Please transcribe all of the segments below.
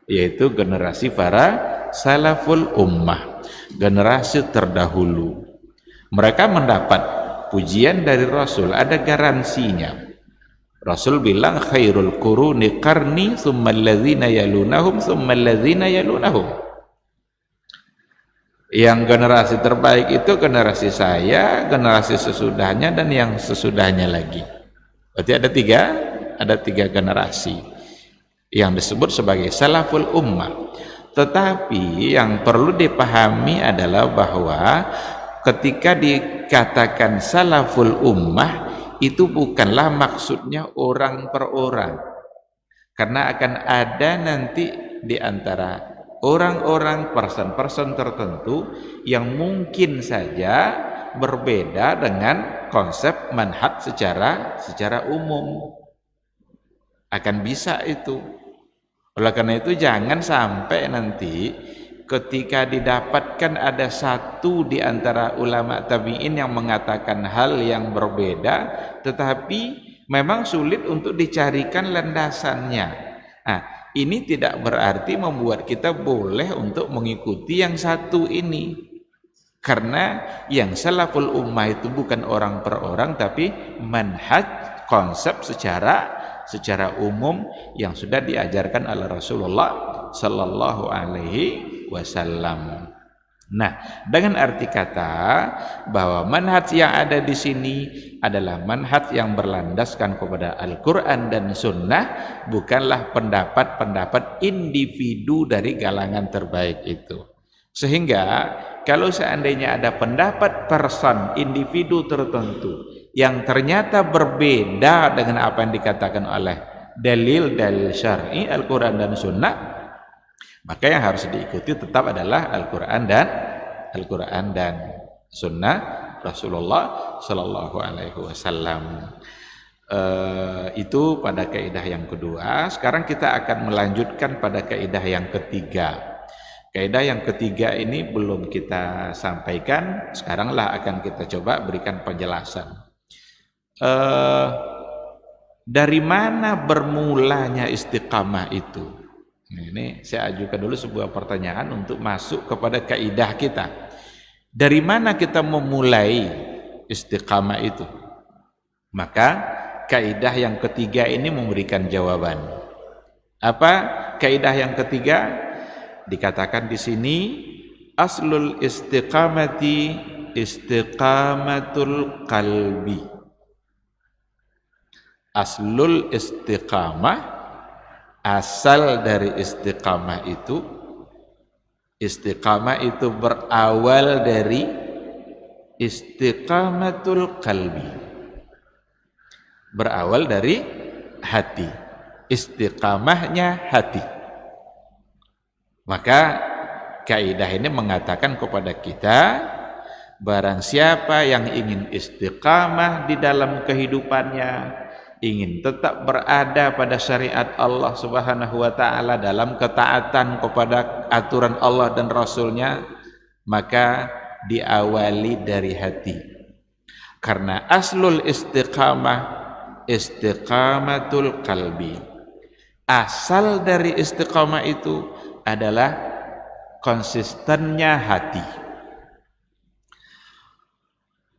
yaitu generasi para salaful ummah, generasi terdahulu. Mereka mendapat pujian dari Rasul, ada garansinya. Rasul bilang khairul quruni qarni tsumma alladzina yalunahum tsumma alladzina yalunahum. Yang generasi terbaik itu generasi saya, generasi sesudahnya, dan yang sesudahnya lagi. Berarti ada tiga generasi yang disebut sebagai salaful ummah. Tetapi yang perlu dipahami adalah bahwa ketika dikatakan salaful ummah itu bukanlah maksudnya orang per orang, karena akan ada nanti di antara orang-orang person-person tertentu yang mungkin saja berbeda dengan konsep manhaj secara umum. Akan bisa itu. Oleh karena itu jangan sampai nanti ketika didapatkan ada satu di antara ulama tabi'in yang mengatakan hal yang berbeda, tetapi memang sulit untuk dicarikan landasannya. Nah, ini tidak berarti membuat kita boleh untuk mengikuti yang satu ini. Karena yang salaful ummah itu bukan orang per orang, tapi manhaj, konsep secara umum yang sudah diajarkan oleh Rasulullah sallallahu alaihi wasallam. Nah, dengan arti kata bahwa manhaj yang ada di sini adalah manhaj yang berlandaskan kepada Al-Quran dan Sunnah, bukanlah pendapat-pendapat individu dari kalangan terbaik itu. Sehingga kalau seandainya ada pendapat person, individu tertentu yang ternyata berbeda dengan apa yang dikatakan oleh dalil-dalil syar'i Al-Quran dan Sunnah, maka yang harus diikuti tetap adalah Al-Quran dan Sunnah Rasulullah Sallallahu Alaihi Wasallam. Itu pada kaidah yang kedua. Sekarang kita akan melanjutkan pada kaidah yang ketiga. Kaidah yang ketiga ini belum kita sampaikan. Sekaranglah akan kita coba berikan penjelasan. Dari mana bermulanya istiqamah itu? Ini saya ajukan dulu sebuah pertanyaan untuk masuk kepada kaidah kita. Dari mana kita memulai istiqamah itu? Maka kaidah yang ketiga ini memberikan jawaban. Apa kaidah yang ketiga? Dikatakan di sini aslul istiqamati istiqamatul qalbi. Aslul istiqamah, asal dari istiqamah itu berawal dari istiqamatul qalbi, berawal dari hati, istiqamahnya hati. Maka kaidah ini mengatakan kepada kita, barang siapa yang ingin istiqamah di dalam kehidupannya, ingin tetap berada pada syariat Allah Subhanahu wa taala dalam ketaatan kepada aturan Allah dan Rasulnya, maka diawali dari hati. Karena aslul istiqamah istiqamatul qalbi. Asal dari istiqamah itu adalah konsistennya hati.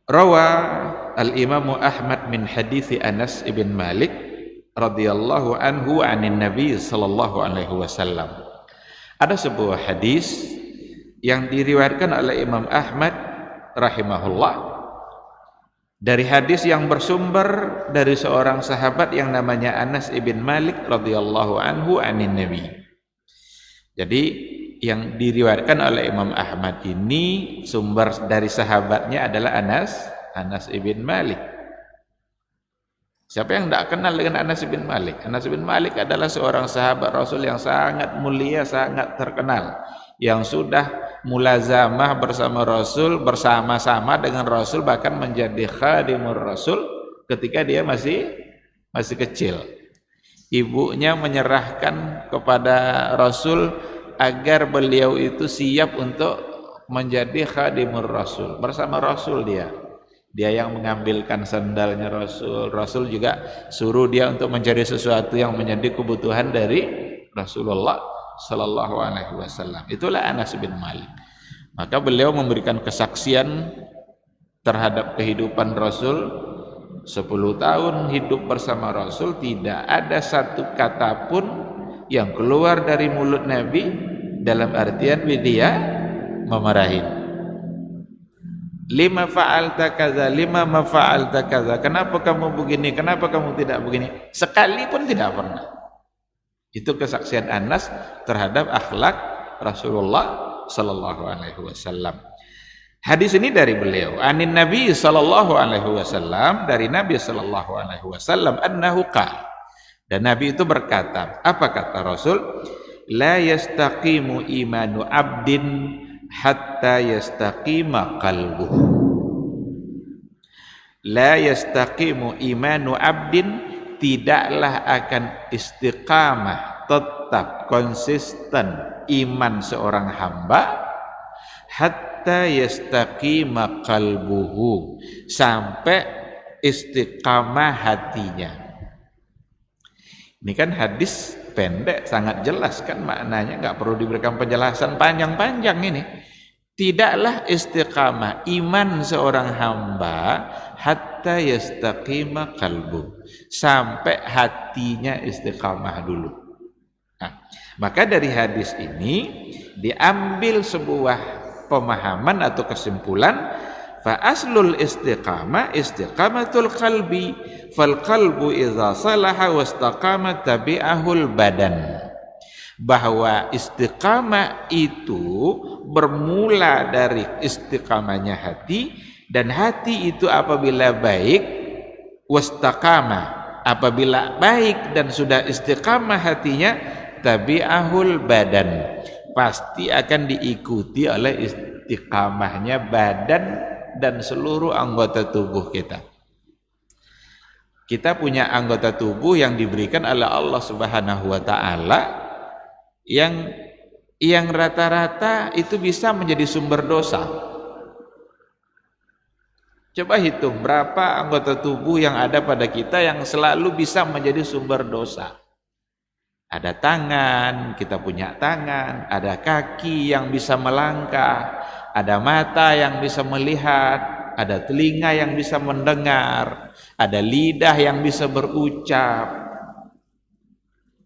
Rawa al-Imam Ahmad min hadits Anas ibn Malik radhiyallahu anhu anin Nabi sallallahu alaihi wasallam. Ada sebuah hadis yang diriwayatkan oleh Imam Ahmad rahimahullah dari hadis yang bersumber dari seorang sahabat yang namanya Anas ibn Malik radhiyallahu anhu anin Nabi. Jadi yang diriwayatkan oleh Imam Ahmad ini sumber dari sahabatnya adalah Anas ibn Malik. Siapa yang tidak kenal dengan Anas ibn Malik? Anas ibn Malik adalah seorang sahabat Rasul yang sangat mulia, sangat terkenal, yang sudah mulazamah bersama Rasul, bersama-sama dengan Rasul, bahkan menjadi khadimur Rasul ketika dia masih kecil. Ibunya menyerahkan kepada Rasul agar beliau itu siap untuk menjadi khadimur Rasul. Bersama Rasul dia yang mengambilkan sandalnya Rasul. Rasul juga suruh dia untuk mencari sesuatu yang menjadi kebutuhan dari Rasulullah sallallahu alaihi wasallam. Itulah Anas bin Malik. Maka beliau memberikan kesaksian terhadap kehidupan Rasul. 10 tahun hidup bersama Rasul, tidak ada satu kata pun yang keluar dari mulut Nabi dalam artian dia memarahi. Lima fa'alta kaza, lima ma fa'alta kaza. Kenapa kamu begini? Kenapa kamu tidak begini? Sekalipun tidak pernah. Itu kesaksian Anas terhadap akhlak Rasulullah sallallahu alaihi wasallam. Hadis ini dari beliau, anin Nabi sallallahu alaihi wasallam, dari Nabi sallallahu alaihi wasallam, annahu qala. Dan Nabi itu berkata, apa kata Rasul? La yastaqimu imanu abdin hatta yastaqima qalbuhu. La yastaqimu imanu abdin, tidaklah akan istiqamah, tetap konsisten iman seorang hamba, hatta yastaqima qalbuhu, sampai istiqamah hatinya. Ini kan hadis pendek, sangat jelas kan maknanya, nggak perlu diberikan penjelasan panjang-panjang ini. Tidaklah istiqamah iman seorang hamba hatta yastaqima qalbu, sampai hatinya istiqamah dulu. Nah, maka dari hadis ini diambil sebuah pemahaman atau kesimpulan, fa aslul istiqamah istiqamatul qalbi, fal qalbu idza salaha wastaqama tabi'ahul badan. Bahwa istiqamah itu bermula dari istiqamahnya hati, dan hati itu apabila baik, wastaqama, apabila baik dan sudah istiqamah hatinya, tabi'ahul badan, pasti akan diikuti oleh istiqamahnya badan dan seluruh anggota tubuh kita. Kita punya anggota tubuh yang diberikan oleh Allah Subhanahu wa taala, yang rata-rata itu bisa menjadi sumber dosa. Coba hitung berapa anggota tubuh yang ada pada kita yang selalu bisa menjadi sumber dosa. Ada tangan, kita punya tangan, ada kaki yang bisa melangkah, ada mata yang bisa melihat, ada telinga yang bisa mendengar, ada lidah yang bisa berucap.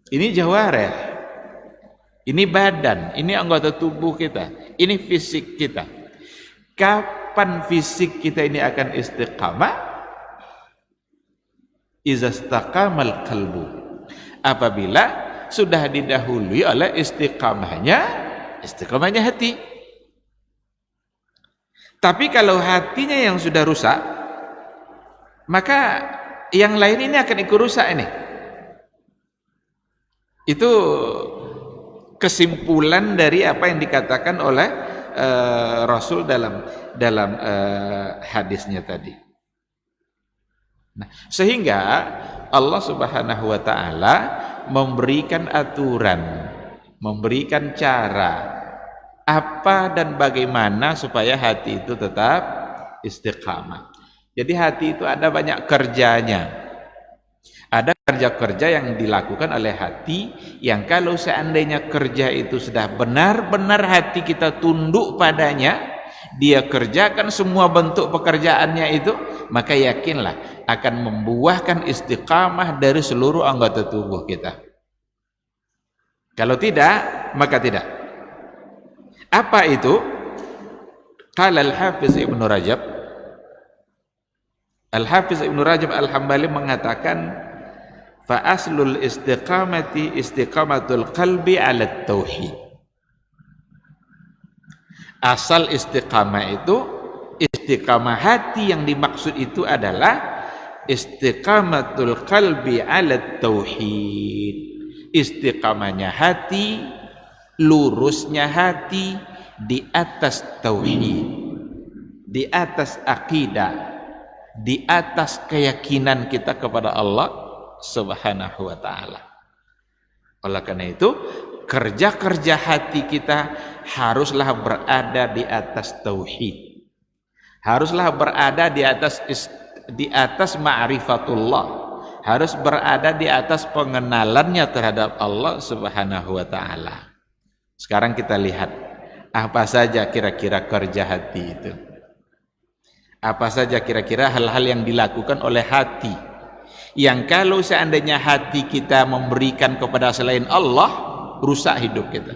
Ini jawareh, ini badan, ini anggota tubuh kita, ini fisik kita. Kapan fisik kita ini akan istiqamah? Iza istaqamal qalbu, apabila sudah didahului oleh istiqamahnya hati. Tapi kalau hatinya yang sudah rusak, maka yang lain ini akan ikut rusak ini. Itu kesimpulan dari apa yang dikatakan oleh Rasul dalam hadisnya tadi. Nah, sehingga Allah Subhanahu wa taala memberikan aturan, memberikan cara apa dan bagaimana supaya hati itu tetap istiqamah. Jadi hati itu ada banyak kerjanya. Ada kerja-kerja yang dilakukan oleh hati, yang kalau seandainya kerja itu sudah benar-benar hati kita tunduk padanya, dia kerjakan semua bentuk pekerjaannya itu, maka yakinlah akan membuahkan istiqamah dari seluruh anggota tubuh kita. Kalau tidak, maka tidak. Apa itu? Qala Al-Hafiz Ibnu Rajab, Al-Hafiz Ibnu Rajab Al-Hambali mengatakan, fa aslul istiqamati istiqamatul qalbi ala tauhid. Asal istiqamah itu, istiqamah hati yang dimaksud itu adalah istiqamatul qalbi ala tauhid. Istiqamahnya hati, lurusnya hati di atas tauhid, di atas akidah, di atas keyakinan kita kepada Allah Subhanahu wa taala. Oleh karena itu, kerja-kerja hati kita haruslah berada di atas tauhid. Haruslah berada di atas ma'rifatullah. Harus berada di atas pengenalannya terhadap Allah Subhanahu wa taala. Sekarang kita lihat apa saja kira-kira kerja hati itu. Apa saja kira-kira hal-hal yang dilakukan oleh hati, yang kalau seandainya hati kita memberikan kepada selain Allah, rusak hidup kita.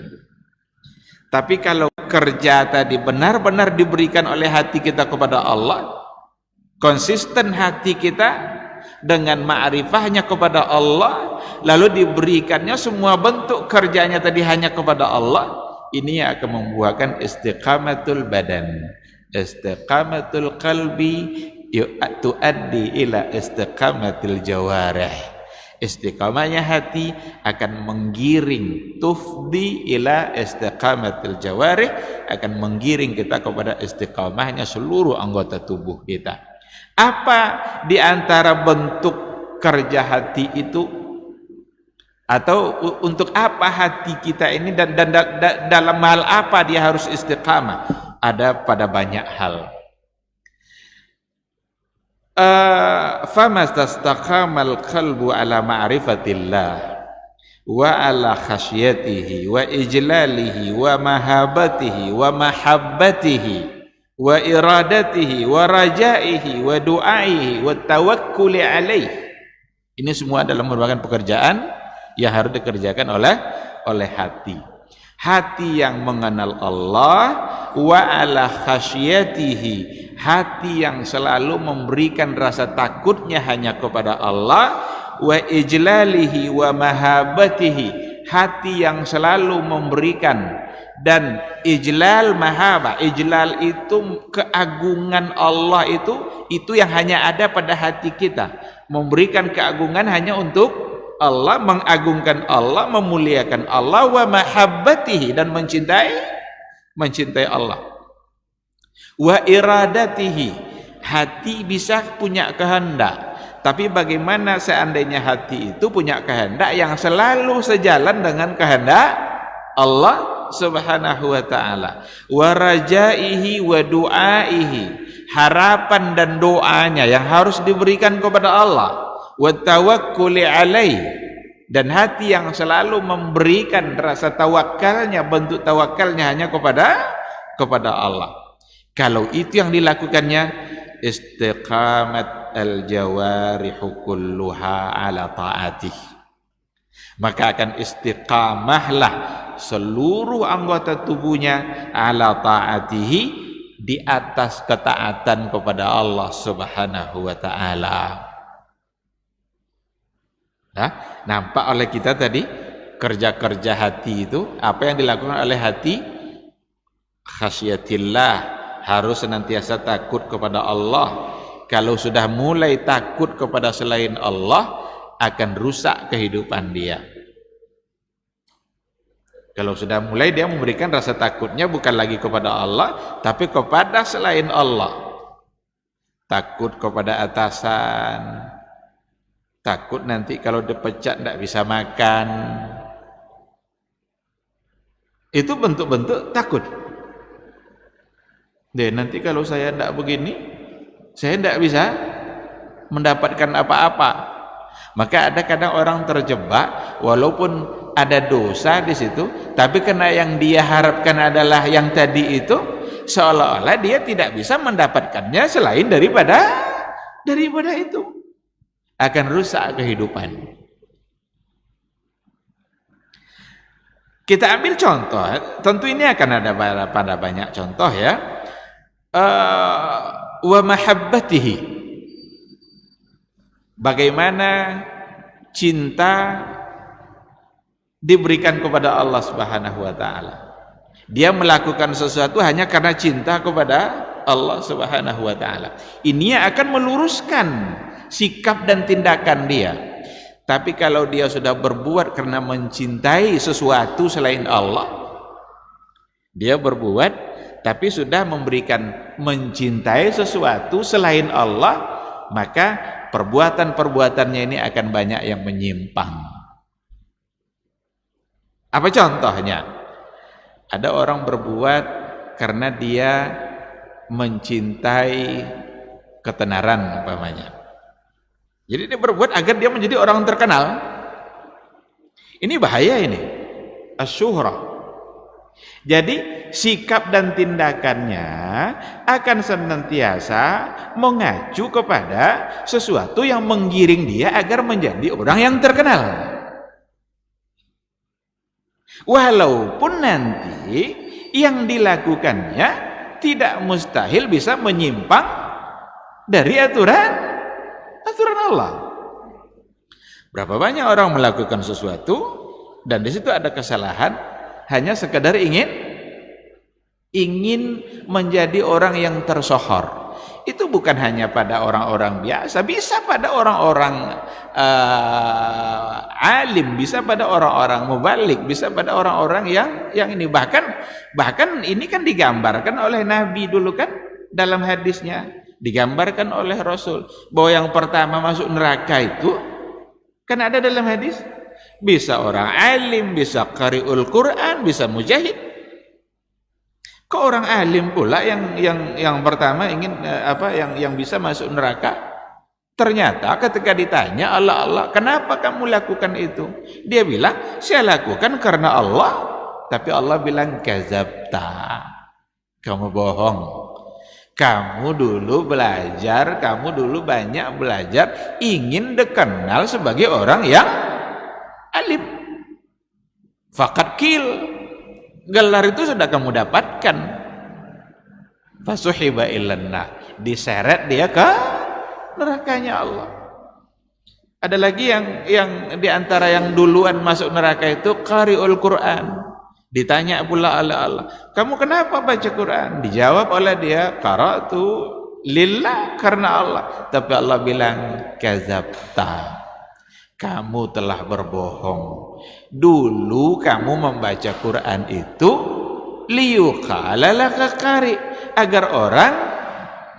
Tapi kalau kerja tadi benar-benar diberikan oleh hati kita kepada Allah, konsisten hati kita dengan ma'rifahnya kepada Allah, lalu diberikannya semua bentuk kerjanya tadi hanya kepada Allah, ini akan membuahkan istiqamatul badan, istiqamatul qalbi, tuaddi ila istiqamatil jawarih. Istiqamahnya hati akan menggiring, tufdi ila istiqamatil jawarih, akan menggiring kita kepada istiqamahnya seluruh anggota tubuh kita. Apa di antara bentuk kerja hati itu, atau untuk apa hati kita ini, dan dalam hal apa dia harus istiqamah? Ada pada banyak hal. Famastaqamal qalbu ala ma'rifatillah wa ala khasyatihi wa ijlalihi wa mahabatihi wa mahabbatihi wa iradatihi wa rajaihi wa du'aihi wa tawakkuli alaih. Ini semua adalah merupakan pekerjaan yang harus dikerjakan oleh hati. Hati yang mengenal Allah, wa ala khasyatihi, hati yang selalu memberikan rasa takutnya hanya kepada Allah, wa ijlalihi wa mahabatihi, hati yang selalu memberikan dan ijlal mahabah. Ijlal itu keagungan Allah, itu yang hanya ada pada hati kita, memberikan keagungan hanya untuk Allah, mengagungkan Allah, memuliakan Allah, wa mahabbatihi, dan mencintai Allah, wa iradatihi, hati bisa punya kehendak, tapi bagaimana seandainya hati itu punya kehendak yang selalu sejalan dengan kehendak Allah subhanahu wa ta'ala, wa rajaihi wa du'aihi, harapan dan doanya yang harus diberikan kepada Allah, wa tawakkuli alaih, dan hati yang selalu memberikan rasa tawakalnya, bentuk tawakalnya hanya kepada Allah. Kalau itu yang dilakukannya, istiqamat al-jawarihu kulluha ala ta'atih, maka akan istiqamahlah seluruh anggota tubuhnya ala ta'atihi, di atas ketaatan kepada Allah subhanahu wa ta'ala. Nah, nampak oleh kita tadi kerja-kerja hati itu, apa yang dilakukan oleh hati? Khasyatillah, harus senantiasa takut kepada Allah. Kalau sudah mulai takut kepada selain Allah, akan rusak kehidupan dia. Kalau sudah mulai dia memberikan rasa takutnya bukan lagi kepada Allah, tapi kepada selain Allah. Takut kepada atasan, takut nanti kalau dipecat tidak bisa makan. Itu bentuk-bentuk takut. Deh, nanti kalau saya tidak begini, saya tidak bisa mendapatkan apa-apa. Maka ada kadang orang terjebak, walaupun ada dosa di situ, tapi karena yang dia harapkan adalah yang tadi itu, seolah-olah dia tidak bisa mendapatkannya selain daripada itu. Akan rusak kehidupan. Kita ambil contoh, tentu ini akan ada pada banyak contoh ya. Wa mahabbatihi, bagaimana cinta diberikan kepada Allah subhanahu wa ta'ala. Dia melakukan sesuatu hanya karena cinta kepada Allah subhanahu wa ta'ala. Ini akan meluruskan sikap dan tindakan dia. Tapi kalau dia sudah berbuat karena mencintai sesuatu selain Allah, dia berbuat tapi sudah memberikan mencintai sesuatu selain Allah, maka perbuatan-perbuatannya ini akan banyak yang menyimpang. Apa contohnya? Ada orang berbuat karena dia mencintai ketenaran umpamanya. Jadi dia berbuat agar dia menjadi orang terkenal. Ini bahaya ini. Asyuhrah. Jadi sikap dan tindakannya akan senantiasa mengacu kepada sesuatu yang menggiring dia agar menjadi orang yang terkenal. Walaupun nanti yang dilakukannya tidak mustahil bisa menyimpang dari aturan Allah. Berapa banyak orang melakukan sesuatu dan di situ ada kesalahan hanya sekedar ingin menjadi orang yang tersohor. Itu bukan hanya pada orang-orang biasa, bisa pada orang-orang alim, bisa pada orang-orang mubalik, bisa pada orang-orang yang ini bahkan ini kan digambarkan oleh Nabi dulu kan dalam hadisnya, digambarkan oleh Rasul bahwa yang pertama masuk neraka itu kan ada dalam hadis, bisa orang alim, bisa qari'ul Quran, bisa mujahid. Kok orang alim pula yang pertama ingin yang bisa masuk neraka? Ternyata ketika ditanya Allah, kenapa kamu lakukan itu? Dia bilang, saya lakukan karena Allah. Tapi Allah bilang, kazabta. Kamu bohong. Kamu dulu belajar, kamu dulu banyak belajar, ingin dikenal sebagai orang yang alim. Fakat kil. Gelar itu sudah kamu dapatkan. Fasuhiba ilanna, diseret dia ke nerakanya Allah. Ada lagi yang diantara yang duluan masuk neraka itu qari'ul Quran. Ditanya pula oleh Allah, kamu kenapa baca Quran? Dijawab oleh dia, qara'tu lillah, karena Allah. Tapi Allah bilang, kazabta, kamu telah berbohong. Dulu kamu membaca Quran itu liyuqala laka qari, agar orang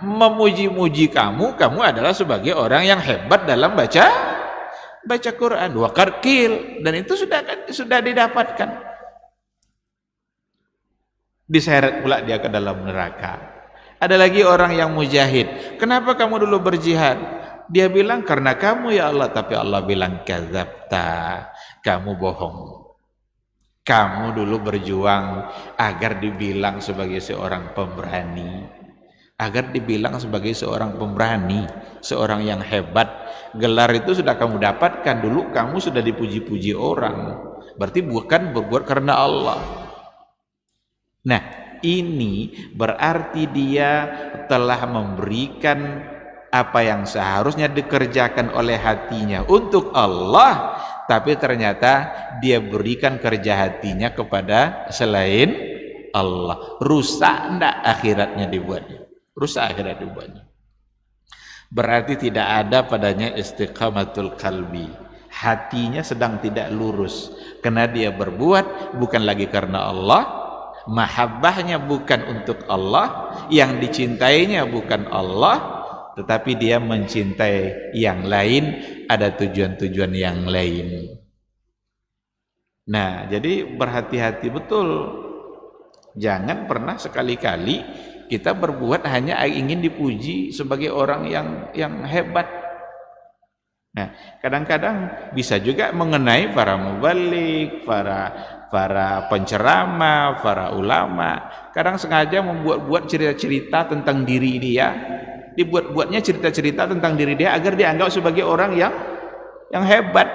memuji-muji kamu adalah sebagai orang yang hebat dalam baca Quran. Wa qarqil, dan itu sudah didapatkan. Diseret pula dia ke dalam neraka. Ada lagi orang yang mujahid. Kenapa kamu dulu berjihad? Dia bilang karena kamu ya Allah. Tapi Allah bilang kadzabta, kamu bohong. Kamu dulu berjuang agar dibilang sebagai seorang pemberani, agar dibilang sebagai seorang pemberani, seorang yang hebat. Gelar itu sudah kamu dapatkan. Dulu kamu sudah dipuji-puji orang, berarti bukan berbuat karena Allah. Nah, ini berarti dia telah memberikan apa yang seharusnya dikerjakan oleh hatinya untuk Allah, tapi ternyata dia berikan kerja hatinya kepada selain Allah. Rusak enggak akhiratnya dibuatnya? Rusak akhirat dibuatnya. Berarti tidak ada padanya istiqamatul qalbi. Hatinya sedang tidak lurus karena dia berbuat bukan lagi karena Allah. Mahabbahnya bukan untuk Allah, yang dicintainya bukan Allah, tetapi dia mencintai yang lain, ada tujuan-tujuan yang lain. Nah, jadi berhati-hati betul. Jangan pernah sekali-kali kita berbuat hanya ingin dipuji sebagai orang yang hebat. Nah, kadang-kadang bisa juga mengenai para mubalik, para penceramah, para ulama. Kadang sengaja membuat-buat cerita-cerita tentang diri dia. Dibuat-buatnya cerita-cerita tentang diri dia agar dianggap sebagai orang yang hebat.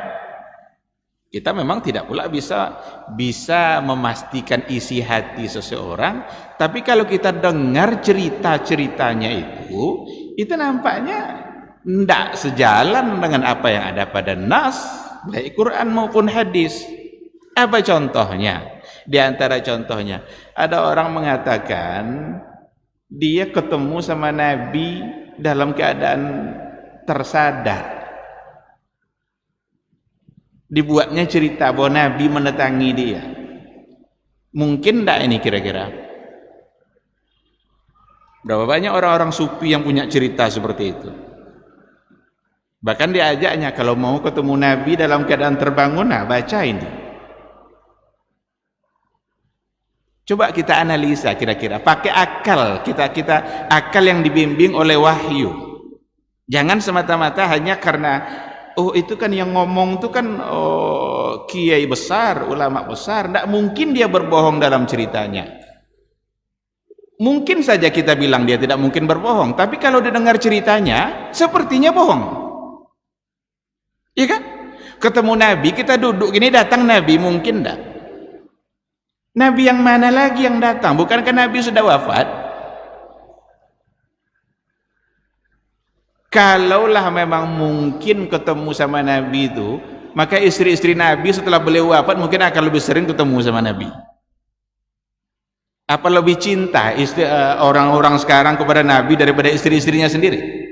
Kita memang tidak pula bisa memastikan isi hati seseorang, tapi kalau kita dengar cerita-ceritanya itu nampaknya tidak sejalan dengan apa yang ada pada nas, baik Quran maupun hadis. Apa contohnya? Di antara contohnya, ada orang mengatakan dia ketemu sama Nabi dalam keadaan tersadar. Dibuatnya cerita bahwa Nabi mendatangi dia. Mungkin tidak ini kira-kira? Berapa banyak orang-orang sufi yang punya cerita seperti itu? Bahkan diajaknya kalau mau ketemu Nabi dalam keadaan terbangun, nah baca ini. Coba kita analisa kira-kira, pakai akal kita akal yang dibimbing oleh wahyu. Jangan semata-mata hanya karena oh itu kan yang ngomong itu kan kiai besar, ulama besar, tidak mungkin dia berbohong dalam ceritanya. Mungkin saja kita bilang dia tidak mungkin berbohong, tapi kalau didengar ceritanya sepertinya bohong. Iya kan? Ketemu Nabi, kita duduk gini, datang Nabi, mungkin enggak? Nabi yang mana lagi yang datang? Bukankah Nabi sudah wafat? Kalaulah memang mungkin ketemu sama Nabi itu, maka istri-istri Nabi setelah beliau wafat mungkin akan lebih sering ketemu sama Nabi. Apa lebih cinta orang-orang sekarang kepada Nabi daripada istri-istrinya sendiri?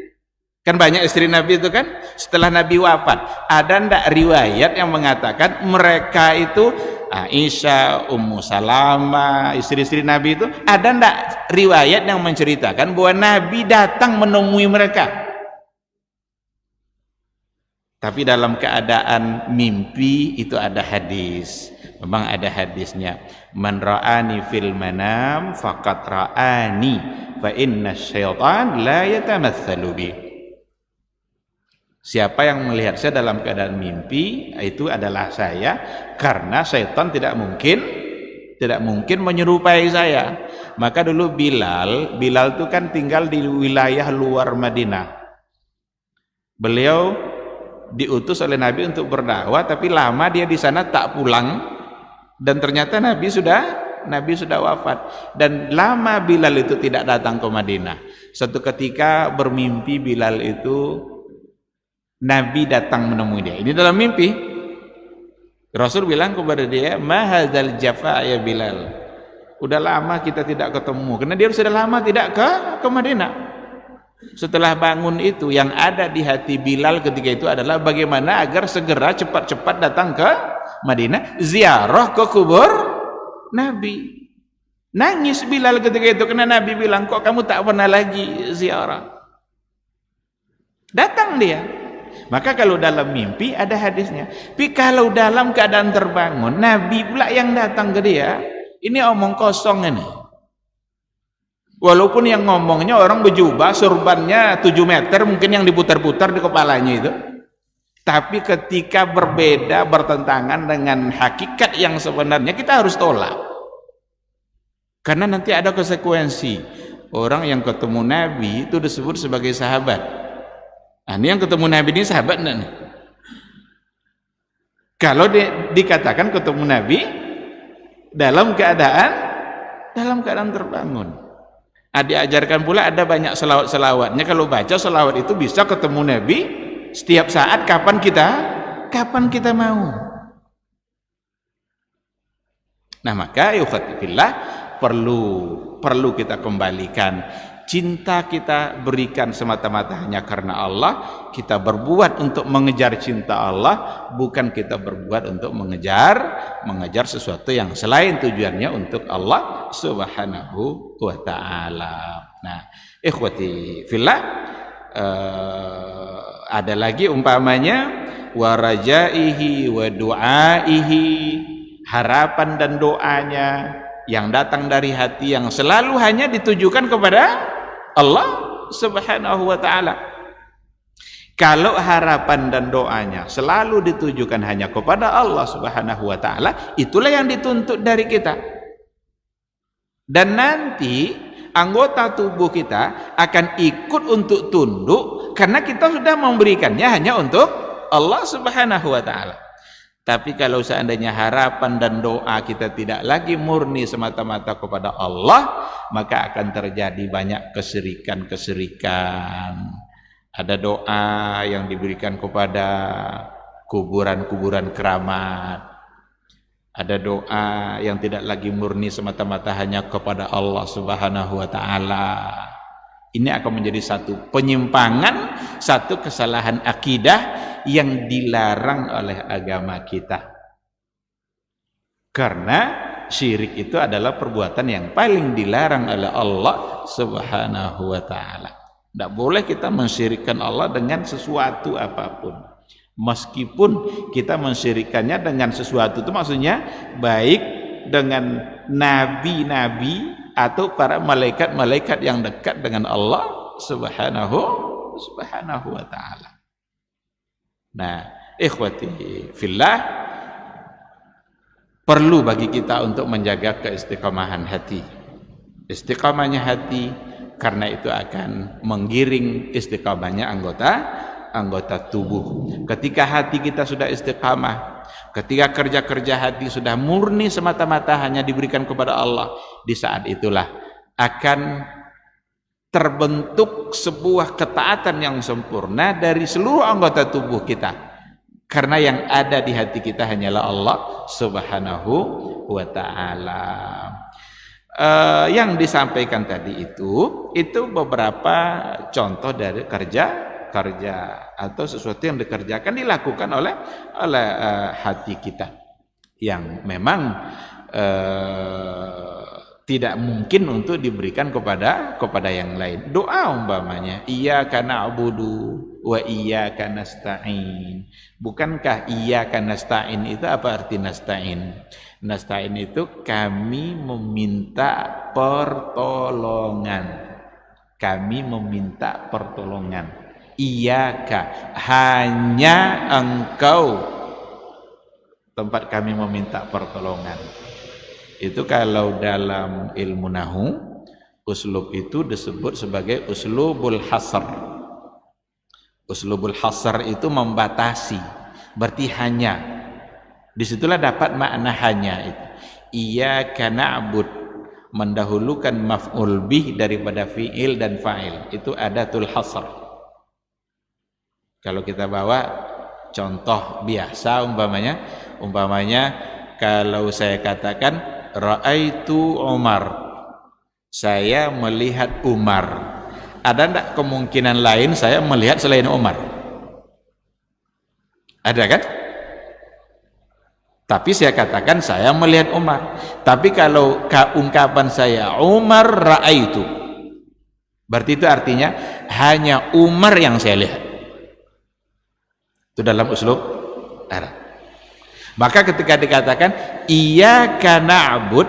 Kan banyak istri Nabi itu kan setelah Nabi wafat. Ada ndak riwayat yang mengatakan mereka itu Aisyah, Ummu Salamah, istri-istri Nabi itu, ada ndak riwayat yang menceritakan bahwa Nabi datang menemui mereka? Tapi dalam keadaan mimpi itu ada hadis. Memang ada hadisnya. Man ra'ani fil manam faqad ra'ani fa inna syaitan la yatamatsalu bi. Siapa yang melihat saya dalam keadaan mimpi, itu adalah saya, karena syaitan tidak mungkin menyerupai saya. Maka dulu Bilal itu kan tinggal di wilayah luar Madinah. Beliau diutus oleh Nabi untuk berdakwah, tapi lama dia di sana tak pulang, dan ternyata Nabi sudah wafat, dan lama Bilal itu tidak datang ke Madinah. Suatu ketika bermimpi Bilal itu Nabi datang menemui dia. Ini dalam mimpi. Rasul bilang kepada dia, "Ma hadzal jafa ya Bilal." Udah lama kita tidak ketemu, karena dia sudah lama tidak ke Madinah. Setelah bangun itu, yang ada di hati Bilal ketika itu adalah bagaimana agar segera cepat-cepat datang ke Madinah, ziarah ke kubur Nabi. Nangis Bilal ketika itu karena Nabi bilang, kok kamu tak pernah lagi ziarah? Datang dia. Maka kalau dalam mimpi ada hadisnya. Tapi kalau dalam keadaan terbangun, Nabi pula yang datang ke dia, ini omong kosong ini. Walaupun yang ngomongnya orang berjubah, surbannya 7 meter, mungkin yang diputar-putar di kepalanya itu. Tapi ketika berbeda, bertentangan dengan hakikat yang sebenarnya, kita harus tolak. Karena nanti ada konsekuensi. Orang yang ketemu Nabi itu disebut sebagai sahabat. Nah, ini yang ketemu Nabi ini sahabat enggak nih? Kalau dikatakan ketemu Nabi dalam keadaan terbangun. Diajarkan pula ada banyak selawat-selawatnya. Kalau baca selawat itu bisa ketemu Nabi setiap saat, kapan kita mau. Nah, maka ikhwatifillah perlu kita kembalikan cinta, kita berikan semata-mata hanya karena Allah. Kita berbuat untuk mengejar cinta Allah, bukan kita berbuat untuk mengejar sesuatu yang selain tujuannya untuk Allah Subhanahu wa ta'ala. Nah, ikhwati fillah, ada lagi umpamanya wa rajaihi wa du'aihi, harapan dan doanya yang datang dari hati yang selalu hanya ditujukan kepada Allah Subhanahu wa ta'ala. Kalau harapan dan doanya selalu ditujukan hanya kepada Allah Subhanahu wa ta'ala, itulah yang dituntut dari kita. Dan nanti anggota tubuh kita akan ikut untuk tunduk, karena kita sudah memberikannya hanya untuk Allah Subhanahu wa ta'ala. Tapi kalau seandainya harapan dan doa kita tidak lagi murni semata-mata kepada Allah, maka akan terjadi banyak kesirikan-kesirikan. Ada doa yang diberikan kepada kuburan-kuburan keramat. Ada doa yang tidak lagi murni semata-mata hanya kepada Allah Subhanahu wa ta'ala. Ini akan menjadi satu penyimpangan, satu kesalahan akidah yang dilarang oleh agama kita. Karena syirik itu adalah perbuatan yang paling dilarang oleh Allah Subhanahu wa ta'ala. Tidak boleh kita mensyirikkan Allah dengan sesuatu apapun. Meskipun kita mensyirikkannya dengan sesuatu, itu maksudnya baik dengan nabi-nabi atau para malaikat-malaikat yang dekat dengan Allah Subhanahu wa ta'ala. Nah, ikhwati fillah, perlu bagi kita untuk menjaga keistiqomahan hati. Istiqomahnya hati, karena itu akan menggiring istiqomahnya anggota tubuh. Ketika hati kita sudah istiqamah, ketika kerja-kerja hati sudah murni semata-mata hanya diberikan kepada Allah, di saat itulah akan terbentuk sebuah ketaatan yang sempurna dari seluruh anggota tubuh kita, karena yang ada di hati kita hanyalah Allah Subhanahu wa ta'ala. Yang disampaikan tadi itu beberapa contoh dari kerja atau sesuatu yang dikerjakan, dilakukan oleh hati kita, yang memang tidak mungkin untuk diberikan kepada yang lain. Doa umpamanya, iyyaka na'budu wa iyyaka nasta'in. Bukankah iyyaka nasta'in itu apa arti nasta'in? Nasta'in itu kami meminta pertolongan. Kami meminta pertolongan. Iyyaka, hanya engkau tempat kami meminta pertolongan. Itu kalau dalam ilmu nahu, uslub itu disebut sebagai uslubul hasr. Uslubul hasr itu membatasi, berarti hanya. Disitulah dapat makna hanya itu. Iyyaka na'bud, mendahulukan maf'ul bih daripada fi'il dan fa'il. Itu adatul hasr. Kalau kita bawa contoh biasa umpamanya kalau saya katakan Ra'aitu Umar, saya melihat Umar. Ada enggak kemungkinan lain saya melihat selain Umar? Ada kan? Tapi saya katakan saya melihat Umar. Tapi kalau ungkapan saya Umar Ra'aitu, berarti itu artinya hanya Umar yang saya lihat. Itu dalam uslub Arab. Maka ketika dikatakan iyyaka na'bud,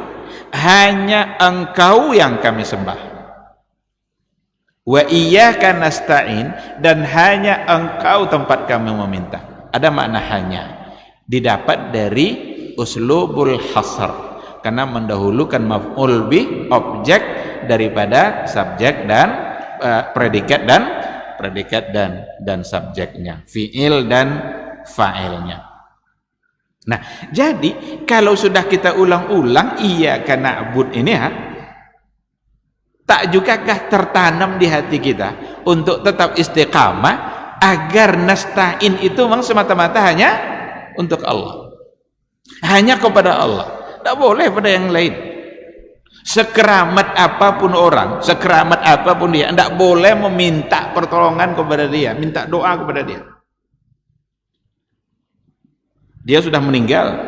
hanya engkau yang kami sembah, wa iyyaka nasta'in, dan hanya engkau tempat kami meminta. Ada makna hanya, didapat dari uslubul hasr, karena mendahulukan maf'ul bih, objek, daripada subjek dan predikat dan subjeknya, fi'il dan fa'ilnya. Nah, jadi kalau sudah kita ulang-ulang iyyaka na'bud ini, tak jugakah tertanam di hati kita untuk tetap istiqamah, agar nasta'in itu memang semata-mata hanya untuk Allah, hanya kepada Allah, tak boleh pada yang lain. Sekeramat apapun orang, sekeramat apapun dia, tidak boleh meminta pertolongan kepada dia, minta doa kepada dia. Dia sudah meninggal,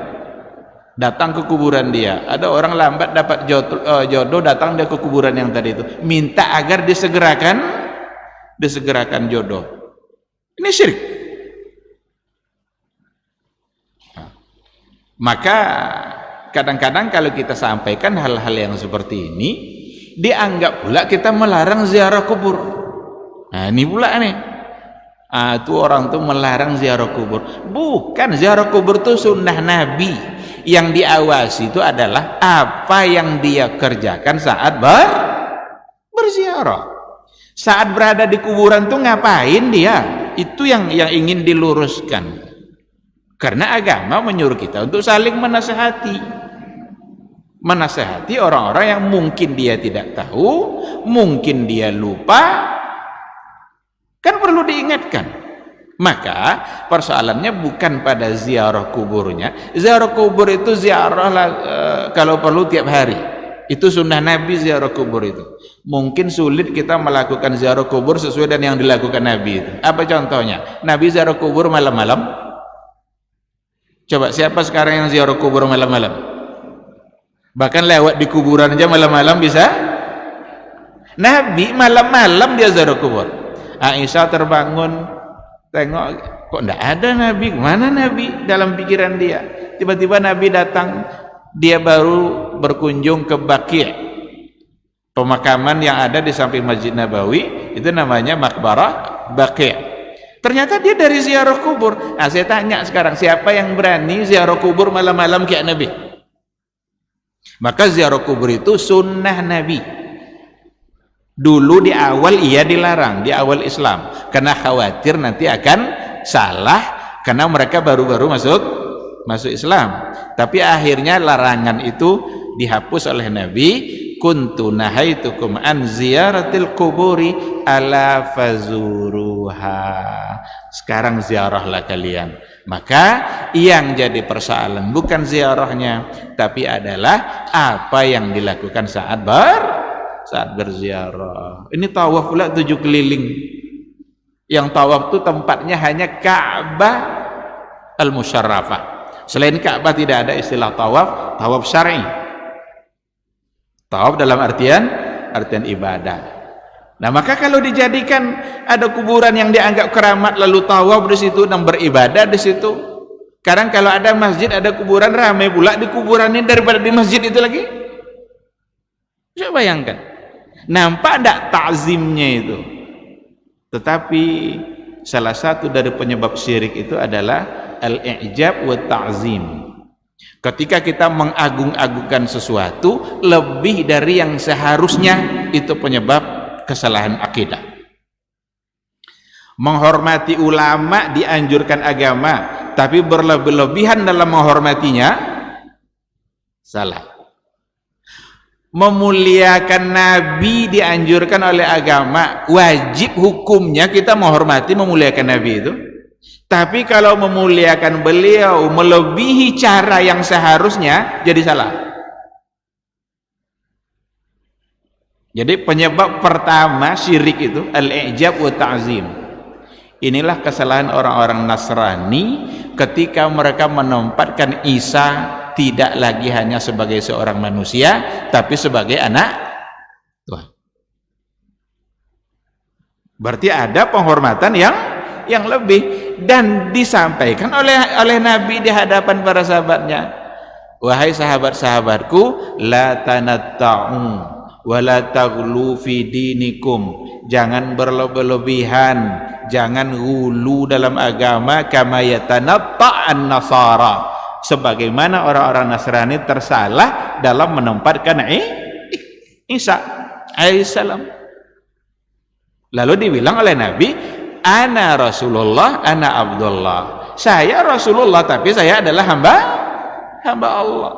datang ke kuburan dia. Ada orang lambat dapat jodoh, datang dia ke kuburan yang tadi itu, minta agar disegerakan jodoh. Ini syirik. Maka kadang-kadang kalau kita sampaikan hal-hal yang seperti ini, dianggap pula kita melarang ziarah kubur. Nah, ini pula nih. Itu orang tuh melarang ziarah kubur. Bukan, ziarah kubur itu sunnah Nabi. Yang diawasi itu adalah apa yang dia kerjakan saat berziarah. Saat berada di kuburan tuh ngapain dia? Itu yang ingin diluruskan. Karena agama menyuruh kita untuk saling menasehati orang-orang yang mungkin dia tidak tahu, mungkin dia lupa, kan perlu diingatkan. Maka persoalannya bukan pada ziarah kuburnya. Ziarah kubur itu ziarah kalau perlu tiap hari. Itu sunnah Nabi ziarah kubur itu. Mungkin sulit kita melakukan ziarah kubur sesuai dengan yang dilakukan Nabi itu. Apa contohnya? Nabi ziarah kubur malam-malam. Coba siapa sekarang yang ziarah kubur malam-malam? Bahkan lewat di kuburan aja malam-malam bisa. Nabi malam-malam dia ziarah kubur. Aisyah terbangun, tengok kok enggak ada Nabi. Mana Nabi? Dalam pikiran dia, tiba-tiba Nabi datang. Dia baru berkunjung ke Baqi', pemakaman yang ada di samping Masjid Nabawi, itu namanya Maqbarah Baqi'. Ternyata dia dari ziarah kubur. Nah, saya tanya sekarang, siapa yang berani ziarah kubur malam-malam kayak Nabi? Maka ziarah kubur itu sunnah Nabi. Dulu di awal ia dilarang, di awal Islam, karena khawatir nanti akan salah, karena mereka baru-baru masuk Islam. Tapi akhirnya larangan itu dihapus oleh Nabi. Kuntu nahaitukum an ziyaratil kuburi ala fazuruha. Sekarang ziarahlah kalian. Maka yang jadi persoalan bukan ziarahnya, tapi adalah apa yang dilakukan saat berziarah. Ini tawaf pula 7 keliling. Yang tawaf itu tempatnya hanya Ka'bah al-Musyarrafah. Selain Ka'bah tidak ada istilah tawaf, tawaf syar'i. Tawaf dalam artian ibadah. Nah, maka kalau dijadikan ada kuburan yang dianggap keramat lalu tawaf di situ dan beribadah di situ. Sekarang kalau ada masjid, ada kuburan, ramai pula di kuburan ini daripada di masjid itu lagi. Coba bayangkan. Nampak enggak ta'zimnya itu? Tetapi salah satu dari penyebab syirik itu adalah al-i'jab wa ta'zim. Ketika kita mengagung-agungkan sesuatu lebih dari yang seharusnya, itu penyebab kesalahan akidah. Menghormati ulama dianjurkan agama, tapi berlebih-lebihan dalam menghormatinya salah. Memuliakan Nabi dianjurkan oleh agama, wajib hukumnya kita menghormati, memuliakan Nabi itu. Tapi kalau memuliakan beliau melebihi cara yang seharusnya, jadi salah. Jadi penyebab pertama syirik itu al-i'jab wa ta'zim. Inilah kesalahan orang-orang Nasrani ketika mereka menempatkan Isa tidak lagi hanya sebagai seorang manusia, tapi sebagai anak Tuhan. Berarti ada penghormatan yang lebih, dan disampaikan oleh Nabi di hadapan para sahabatnya. Wahai sahabat-sahabatku, la tanatta'u wa la taghlu fi dinikum. Jangan berlebih-lebihan, jangan hulu dalam agama, kama yatanatta'an nasara. Sebagaimana orang-orang Nasrani tersalah dalam menempatkan Isa alaihissalam. Lalu dibilang oleh Nabi, ana Rasulullah, ana Abdullah. Saya Rasulullah, tapi saya adalah hamba Allah.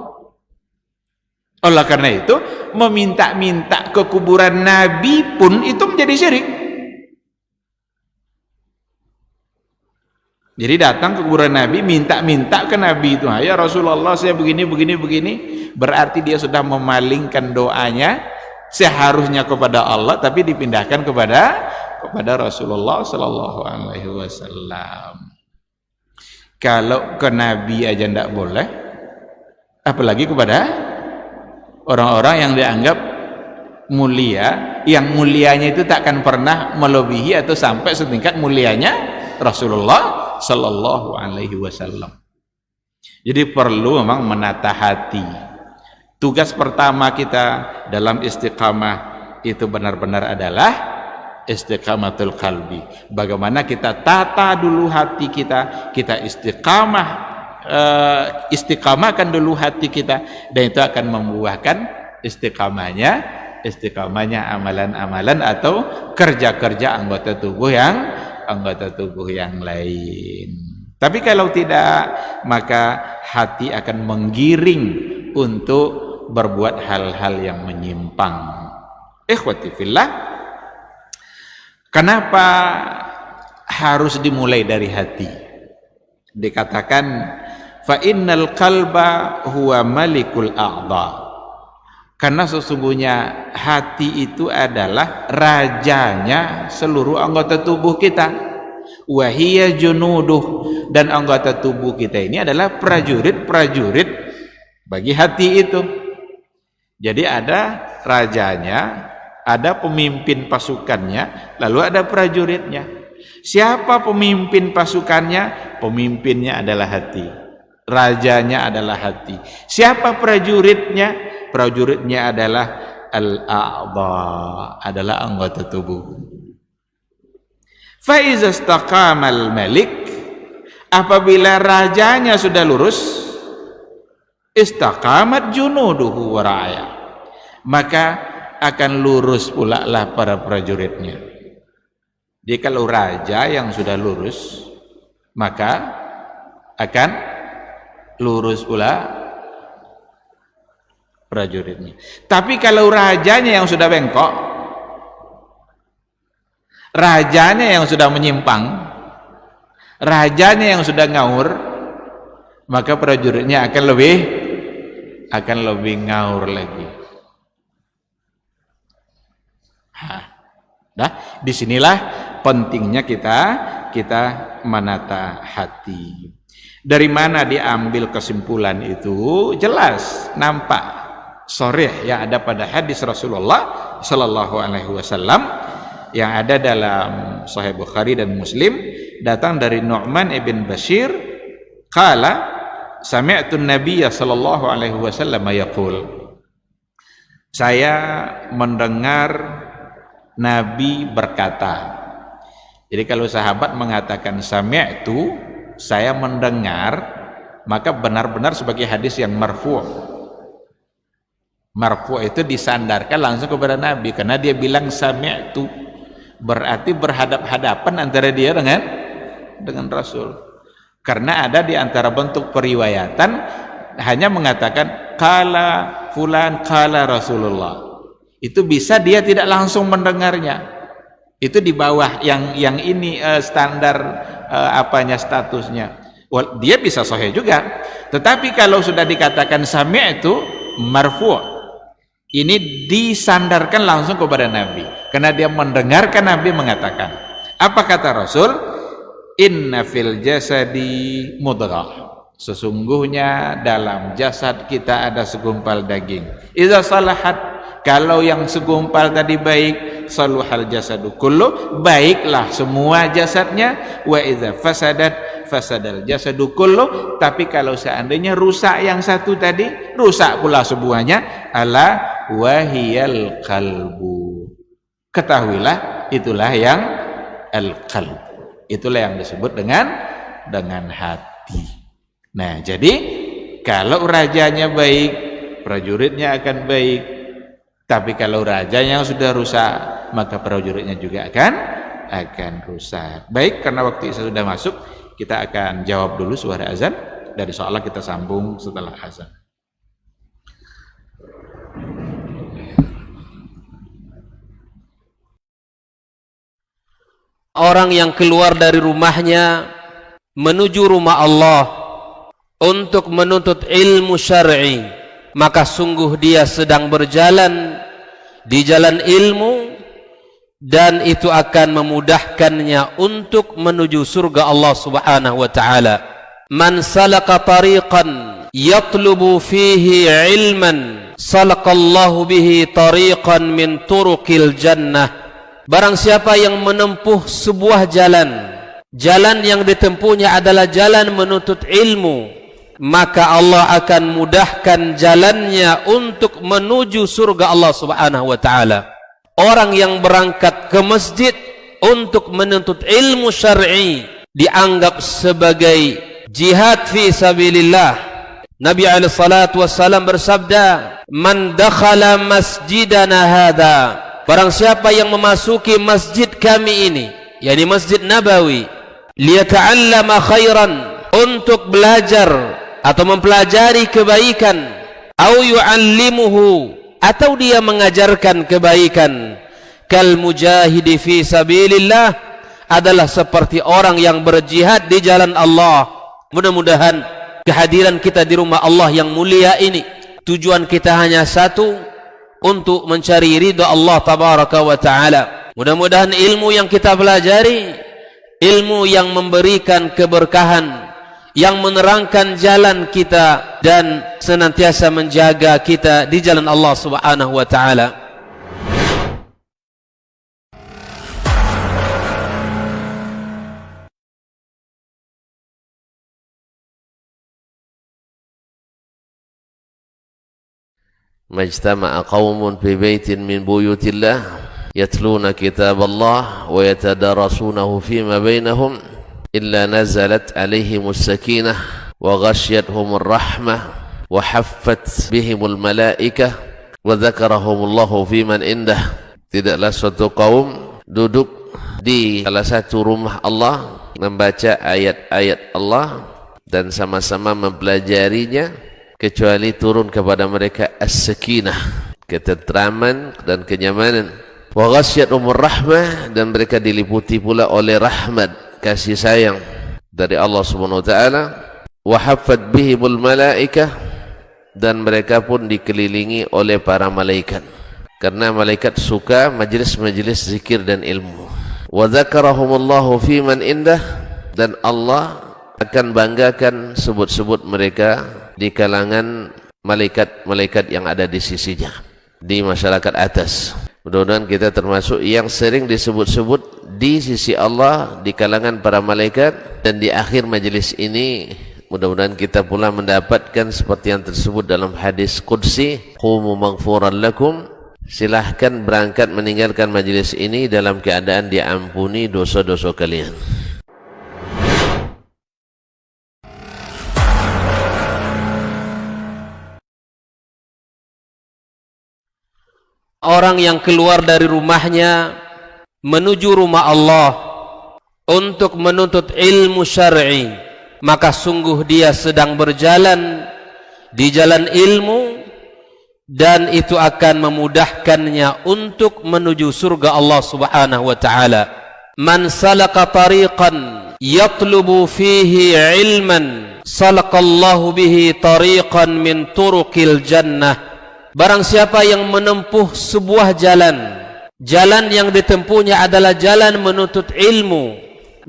Oleh karena itu, meminta-minta ke kuburan Nabi pun itu menjadi syirik. Jadi datang ke kuburan Nabi, minta-minta ke Nabi itu, ya Rasulullah saya begini, berarti dia sudah memalingkan doanya seharusnya kepada Allah, tapi dipindahkan kepada Rasulullah Sallallahu Alaihi Wasallam. Kalau ke Nabi aja tidak boleh, apalagi kepada orang-orang yang dianggap mulia, yang mulianya itu takkan pernah melebihi atau sampai setingkat mulianya Rasulullah Sallallahu Alaihi Wasallam. Jadi perlu memang menata hati. Tugas pertama kita dalam istiqamah itu benar-benar adalah istiqamatul qalbi. Bagaimana kita tata dulu hati kita, kita istiqamahkan dulu hati kita, dan itu akan membuahkan istiqamahnya amalan-amalan atau kerja-kerja anggota tubuh yang lain. Tapi kalau tidak, maka hati akan menggiring untuk berbuat hal-hal yang menyimpang. Ikhwati fillah, kenapa harus dimulai dari hati? Dikatakan fa innal qalba huwa malikul a'dha. Karena sesungguhnya hati itu adalah rajanya seluruh anggota tubuh kita. Wa hiya junuduh, dan anggota tubuh kita ini adalah prajurit-prajurit bagi hati itu. Jadi ada rajanya, ada pemimpin pasukannya, lalu ada prajuritnya. Siapa pemimpin pasukannya? Pemimpinnya adalah hati. Rajanya adalah hati. Siapa prajuritnya? Prajuritnya adalah al-a'dha, adalah anggota tubuh. Fa iza istaqamal malik, apabila rajanya sudah lurus, istaqamat junuduhu wa ra'aya, maka akan lurus pula lah para prajuritnya. Jadi kalau raja yang sudah lurus, maka akan lurus pula prajuritnya. Tapi kalau rajanya yang sudah bengkok, rajanya yang sudah menyimpang, rajanya yang sudah ngaur, maka prajuritnya akan lebih ngaur lagi. Nah, disinilah pentingnya kita menata hati. Dari mana diambil kesimpulan itu? Jelas, nampak, sharih yang ada pada hadis Rasulullah Sallallahu Alaihi Wasallam yang ada dalam Sahih Bukhari dan Muslim, datang dari Nu'man ibn Bashir, qala sami'tu an-nabiyya sallallahu alaihi wasallam yaqul, saya mendengar Nabi berkata. Jadi kalau sahabat mengatakan sami'tu, saya mendengar, maka benar-benar sebagai hadis yang marfu'. Marfu' itu disandarkan langsung kepada Nabi, karena dia bilang sami'tu, berarti berhadap-hadapan antara dia dengan Rasul. Karena ada di antara bentuk periwayatan hanya mengatakan qala fulan qala Rasulullah. Itu bisa dia tidak langsung mendengarnya. Itu di bawah yang ini standar statusnya. Dia bisa sahih juga. Tetapi kalau sudah dikatakan sami'tu marfu', ini disandarkan langsung kepada Nabi, karena dia mendengarkan Nabi mengatakan. Apa kata Rasul? Inna fil jasadi mudghah, sesungguhnya dalam jasad kita ada segumpal daging. Iza salahat, kalau yang segumpal tadi baik, saluhal jasadu kullu, baiklah semua jasadnya. Wa iza fasadat, fasadal jasadu kullu, tapi kalau seandainya rusak yang satu tadi, rusak pula semuanya. Ala wahiyal qalbu, ketahuilah itulah yang al-qalb, itulah yang disebut dengan hati. Nah, jadi kalau rajanya baik, prajuritnya akan baik. Tapi kalau rajanya yang sudah rusak, maka prajuritnya juga akan rusak. Baik, karena waktu itu sudah masuk, kita akan jawab dulu suara azan. Dari soal kita sambung setelah azan. Orang yang keluar dari rumahnya menuju rumah Allah untuk menuntut ilmu syar'i, maka sungguh dia sedang berjalan di jalan ilmu, dan itu akan memudahkannya untuk menuju surga Allah Subhanahu wa taala. Man salaka tariqan yatlubu fihi ilman, salakallahu bihi tariqan min turuqil jannah. Barang siapa yang menempuh sebuah jalan, jalan yang ditempuhnya adalah jalan menuntut ilmu, maka Allah akan mudahkan jalannya untuk menuju surga Allah Subhanahu wa taala. Orang yang berangkat ke masjid untuk menuntut ilmu syar'i dianggap sebagai jihad fi sabilillah. Nabi alaihi salatu wassalam bersabda, "Man dakhala masjidana hadza", barang siapa yang memasuki masjid kami ini, yakni Masjid Nabawi, liyata'allama khairan, untuk belajar atau mempelajari kebaikan, au yu'allimuhu, atau dia mengajarkan kebaikan, kal mujahidi fi sabilillah, adalah seperti orang yang berjihad di jalan Allah. Mudah-mudahan kehadiran kita di rumah Allah yang mulia ini, tujuan kita hanya satu, untuk mencari ridha Allah tabaraka wa taala. Mudah-mudahan ilmu yang kita pelajari, ilmu yang memberikan keberkahan, yang menerangkan jalan kita dan senantiasa menjaga kita di jalan Allah Subhanahu wa taala. Majtama'a qaumun fi baitin min buyutillah yatluna kitaballah wa yatadarasunahu fima bainahum illa nazalat alaihimus sakinah wa ghasyiyatuhumur rahmah wa haffat bihimul malaikah wa dzakarahumullahu fiman indah. Tidaklah suatu kaum duduk di salah satu rumah Allah membaca ayat-ayat Allah dan sama-sama mempelajarinya kecuali turun kepada mereka as-sakinah, ketentraman dan kenyamanan, wa ghasyiyatuhumur rahmah, dan mereka diliputi pula oleh rahmat, kasih sayang dari Allah Subhanahu wa taala, wa haffat bihimul malaikah, dan mereka pun dikelilingi oleh para malaikat karena malaikat suka majlis-majlis zikir dan ilmu. Wa dzakarahumullahu fiman indah, dan Allah akan banggakan sebut-sebut mereka di kalangan malaikat-malaikat yang ada di sisinya, di masyarakat atas. Mudah-mudahan kita termasuk yang sering disebut-sebut di sisi Allah di kalangan para malaikat, dan di akhir majelis ini mudah-mudahan kita pula mendapatkan seperti yang tersebut dalam hadis qudsi, qumu maghfuran lakum, silahkan berangkat meninggalkan majelis ini dalam keadaan diampuni dosa-dosa kalian. Orang yang keluar dari rumahnya menuju rumah Allah untuk menuntut ilmu syar'i, maka sungguh dia sedang berjalan di jalan ilmu, dan itu akan memudahkannya untuk menuju surga Allah Subhanahu wa taala. Man salaka tariqan yatlubu fihi ilman salakallahu bihi tariqan min turuqil jannah. Barang siapa yang menempuh sebuah jalan yang ditempuhnya adalah jalan menuntut ilmu,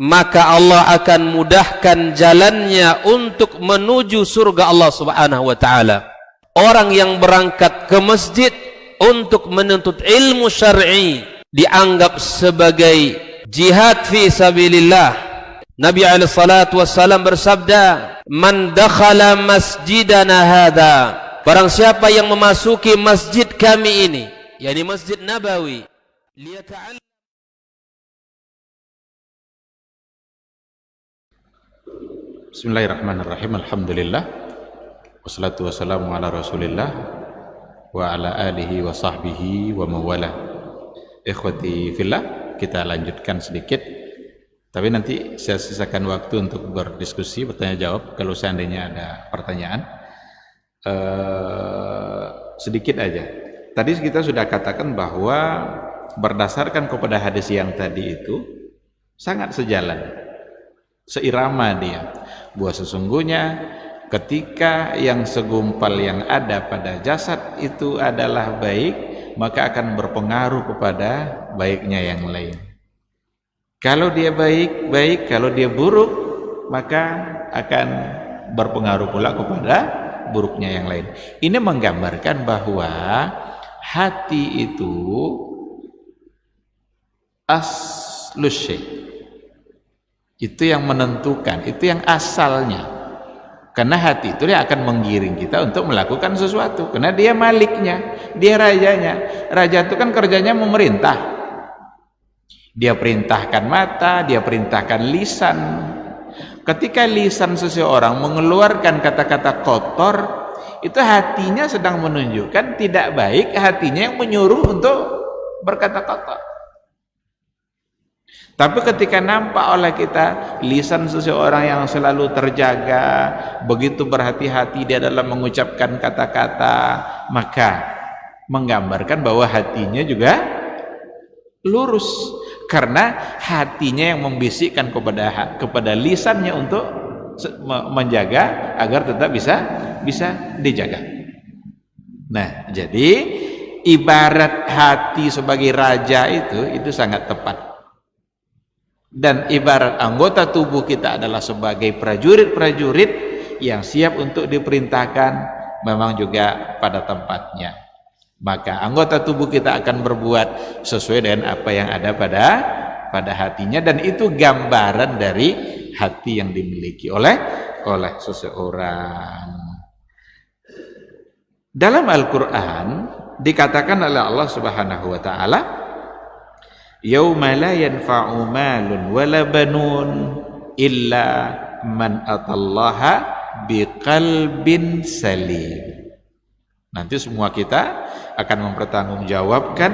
maka Allah akan mudahkan jalannya untuk menuju surga Allah Subhanahu wa taala. Orang yang berangkat ke masjid untuk menuntut ilmu syar'i dianggap sebagai jihad fi sabilillah. Nabi alaihi salatu wassalam bersabda, "Man dakhala masjidana hadza", barang siapa yang memasuki masjid kami ini, yakni Masjid Nabawi, liyata'allam. Bismillahirrahmanirrahim. Alhamdulillah, wassalatu wassalamu ala rasulillah wa ala alihi wa sahbihi wa mawala. Ikhwati fillah, kita lanjutkan sedikit, tapi nanti saya sisakan waktu untuk berdiskusi, bertanya jawab kalau seandainya ada pertanyaan. Sedikit aja. Tadi kita sudah katakan bahwa berdasarkan kepada hadis yang tadi itu sangat sejalan, seirama dia, bahwa sesungguhnya ketika yang segumpal yang ada pada jasad itu adalah baik, maka akan berpengaruh kepada baiknya yang lain. Kalau dia baik, baik; kalau dia buruk, maka akan berpengaruh pula kepada buruknya yang lain. Ini menggambarkan bahwa hati itu aslus syai', itu yang menentukan, itu yang asalnya. Karena hati itu dia akan menggiring kita untuk melakukan sesuatu, karena dia maliknya, dia rajanya. Raja itu kan kerjanya memerintah, dia perintahkan mata, dia perintahkan lisan. Ketika lisan seseorang mengeluarkan kata-kata kotor, itu hatinya sedang menunjukkan tidak baik, hatinya yang menyuruh untuk berkata kotor. Tapi ketika nampak oleh kita lisan seseorang yang selalu terjaga, begitu berhati-hati dia dalam mengucapkan kata-kata, maka menggambarkan bahwa hatinya juga lurus, karena hatinya yang membisikkan kepada lisannya untuk menjaga agar tetap bisa dijaga. Nah, jadi ibarat hati sebagai raja itu sangat tepat. Dan ibarat anggota tubuh kita adalah sebagai prajurit-prajurit yang siap untuk diperintahkan, memang juga pada tempatnya. Maka anggota tubuh kita akan berbuat sesuai dengan apa yang ada pada hatinya, dan itu gambaran dari hati yang dimiliki oleh seseorang. Dalam Al-Quran dikatakan oleh Allah Subhanahu wa taala yauma la yanfa'u malun wala banun illa man atallaha biqalbin salim. Nanti semua kita akan mempertanggungjawabkan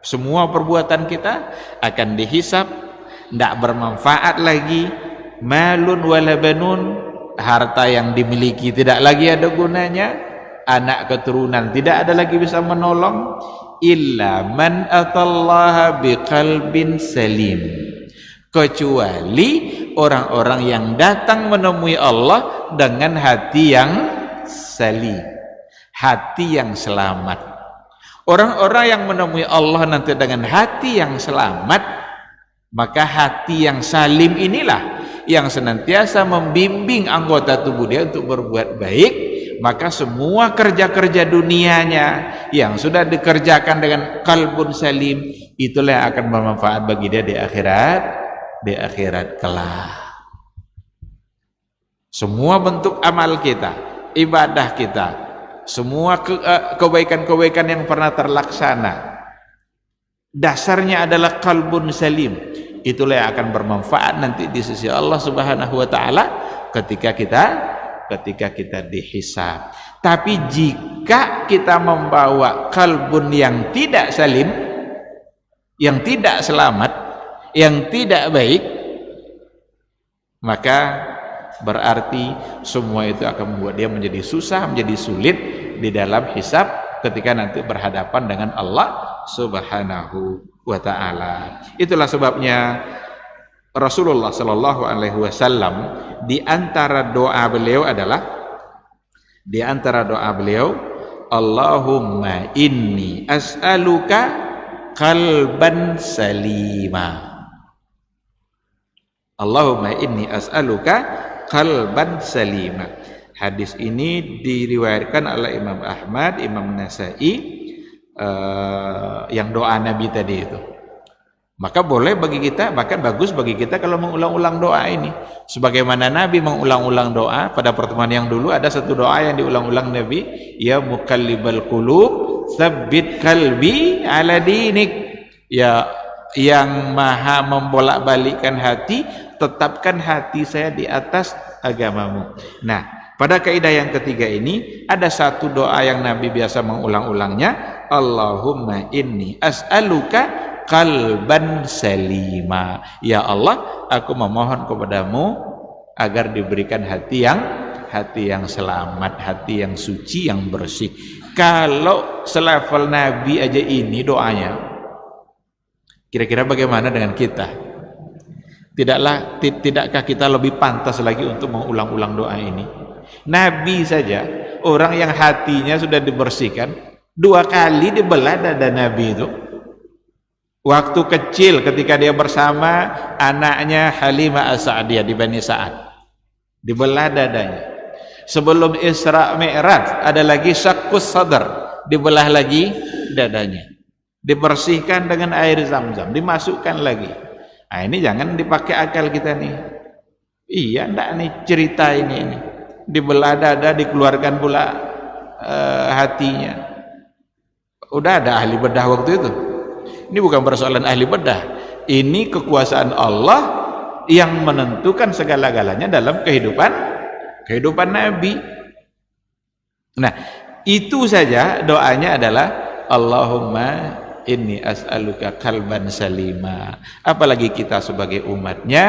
semua perbuatan kita, akan dihisap, tidak bermanfaat lagi. Malun wala banun, harta yang dimiliki tidak lagi ada gunanya, anak keturunan tidak ada lagi bisa menolong, illa man atallaha biqalbin salim, kecuali orang-orang yang datang menemui Allah dengan hati yang salim, hati yang selamat. Orang-orang yang menemui Allah nanti dengan hati yang selamat, maka hati yang salim inilah yang senantiasa membimbing anggota tubuh dia untuk berbuat baik. Maka semua kerja-kerja dunianya yang sudah dikerjakan dengan kalbun salim, itulah yang akan bermanfaat bagi dia di akhirat kelak. Semua bentuk amal kita, ibadah kita, semua kebaikan-kebaikan yang pernah terlaksana, dasarnya adalah kalbun salim. Itulah yang akan bermanfaat nanti di sisi Allah Subhanahu wa taala ketika kita dihisab. Tapi jika kita membawa kalbun yang tidak salim, yang tidak selamat, yang tidak baik, maka berarti semua itu akan membuat dia menjadi susah, menjadi sulit di dalam hisab ketika nanti berhadapan dengan Allah Subhanahu wa ta'ala. Itulah sebabnya Rasulullah sallallahu alaihi wasallam di antara doa beliau Allahumma inni as'aluka qalban salima. Allahumma inni as'aluka qalban salima. Hadis ini diriwayatkan oleh Imam Ahmad, Imam Nasai, yang doa Nabi tadi itu. Maka boleh bagi kita, bahkan bagus bagi kita kalau mengulang-ulang doa ini. Sebagaimana Nabi mengulang-ulang doa, pada pertemuan yang dulu ada satu doa yang diulang-ulang Nabi, ya muqallibal qulub tsabbit qalbi ala dinik. Ya yang maha membolak-balikkan hati, tetapkan hati saya di atas agamamu. Nah, pada kaidah yang ketiga ini ada satu doa yang Nabi biasa mengulang-ulangnya, Allahumma inni as'aluka qalban salima. Ya Allah, aku memohon kepadamu agar diberikan hati yang selamat, hati yang suci, yang bersih. Kalau selevel Nabi aja ini doanya, kira-kira bagaimana dengan kita? Tidakkah kita lebih pantas lagi untuk mengulang-ulang doa ini? Nabi saja, orang yang hatinya sudah dibersihkan, 2 kali dibelah dada Nabi itu. Waktu kecil ketika dia bersama anaknya Halimah As-Sa'diyah di Bani Sa'ad, dibelah dadanya. Sebelum Isra Mi'raj ada lagi syakkus sadar, dibelah lagi dadanya. Dibersihkan dengan air Zam-Zam, dimasukkan lagi. Nah, ini jangan dipakai akal kita nih. Iya, enggak nih cerita ini. Dibelah dada, dikeluarkan pula hatinya. Udah ada ahli bedah waktu itu. Ini bukan persoalan ahli bedah. Ini kekuasaan Allah yang menentukan segala-galanya dalam kehidupan Nabi. Nah, itu saja doanya adalah Allahumma inni as'aluka qalban salima. Apalagi kita sebagai umatnya